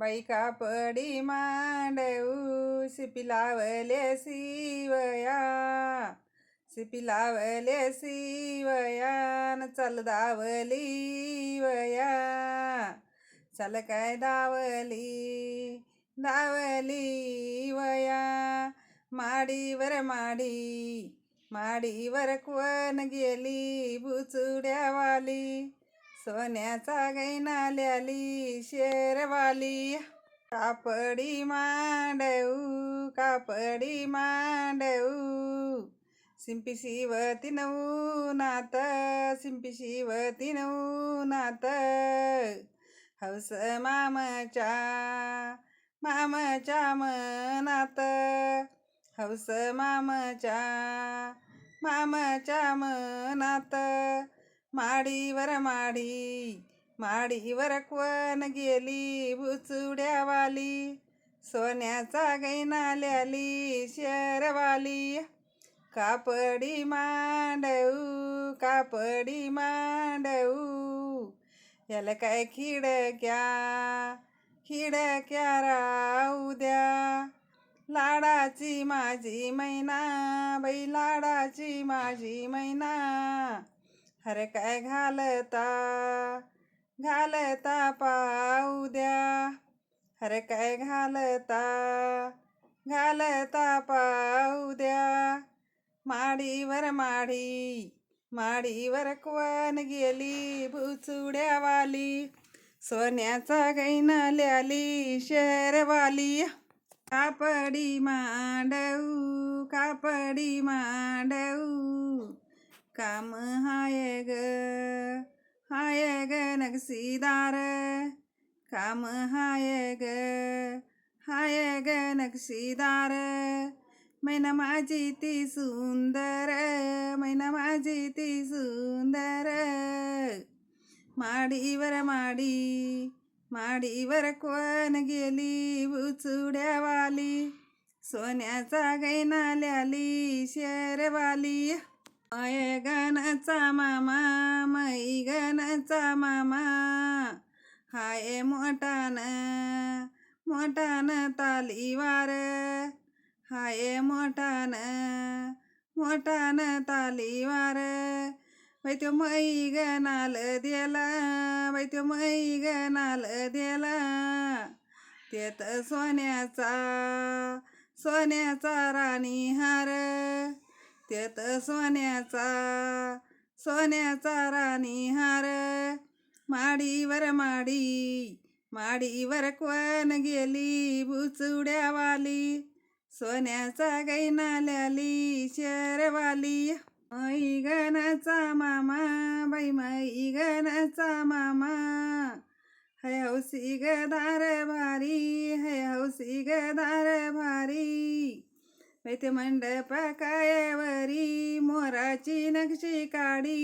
बाई कापडी मांडऊ शिपी लावले शिवया, शिपी लावले शिवया न चल दावली वया, चल काय दावली दावली वया. माडीवर माडी माडीवर कोण गेली बुचुड्यावाली, सोन्याचा गैना ल्याली शेरवाली. कापडी मांडऊ कापडी मांडऊ शिंपी शिवती नऊनात, शिंपी शिवती नऊनात. हौस मामच्या मामच्या मनात, हौस मामच्या मामच्या मनात. माडीवर माडी माडीवर कोण गेली बुचुड्यावाली, सोन्याचा गैना ल्याली शेरवाली. कापडी मांडऊ कापडी मांडऊ याला काय खिडक्या खिडक्या राहू द्या. लाडाची माझी मैना बाई लाडाची माझी मैना, हर काय घालता घालता पाहू द्या, हर काय घालता घालता पाहू द्या. माडीवर माडी माडीवर कोण गेली बुचुड्यावाली, सोन्याचा गैना ल्याली शेरवाली. कापडी मांडऊ कापडी मांडऊ काम हाय ग हाय ग नक्षीदार, काम हाय ग हाय ग नक्षीदार. मैना माझी ती सुंदर मैना माझी ती सुंदर. माडीवर माडी माडीवर कोण गेली बुचुड्यावाली, सोन्याचा गैना ल्याली शेरवाली. मै गणचा मामा मै गणचा मामा, हाय मोठान मोठान तालीवार, हाय मोठान मोठान तालीवार. बाई त्यो मै गणाल द्याला बाई त्यो मै गणाल द्याला, त्यात सोन्याचा सोन्याचा राणी हार, त्यात सोन्याचा सोन्याचा राणी हार. माडीवर माडी माडीवर कोण गेली बुचुड्यावाली, सोन्याचा गैना ल्याली शेरवाली. मै गणचा मामा बाई मै गणचा मामा, है हौसी गदार भारी है हौसी गदार भारी. बाई ते मंडप कायवरी मोराची नक्षी काढी,